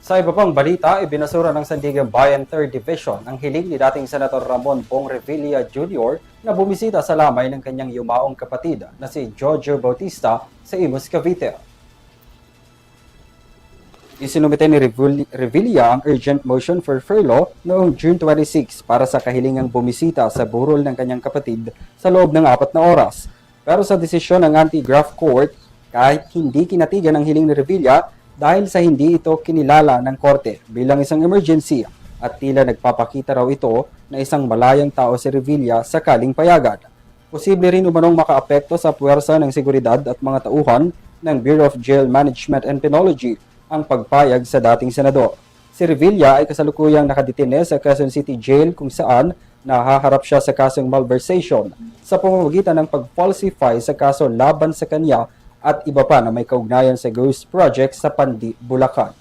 Sa iba pang balita, ibinasura ng Sandigan Bayan 3rd Division ang hiling ni dating Senator Ramon Bong Revilla Jr. na bumisita sa lamay ng kanyang yumaong kapatid na si Jojo Bautista sa Imus, Cavite. Isinumite ni Revilla ang urgent motion for furlough noong June 26 para sa kahilingang bumisita sa burol ng kanyang kapatid sa loob ng 4 na oras. Pero sa desisyon ng Anti-Graft Court, kahit hindi kinatigan ang hiling ni Revilla dahil sa hindi ito kinilala ng korte bilang isang emergency at tila nagpapakita raw ito na isang malayang tao si Revilla sakaling payagan. Posible rin umanong makaapekto sa puwersa ng seguridad at mga tauhan ng Bureau of Jail Management and Penology ang pagpayag sa dating senador. Si Revilla ay kasalukuyang nakadetine sa Quezon City Jail kung saan nahaharap siya sa kasong malversation sa pamamagitan ng pag-falsify sa kaso laban sa kanya at iba pa na may kaugnayan sa Ghost Project sa Pandi, Bulacan.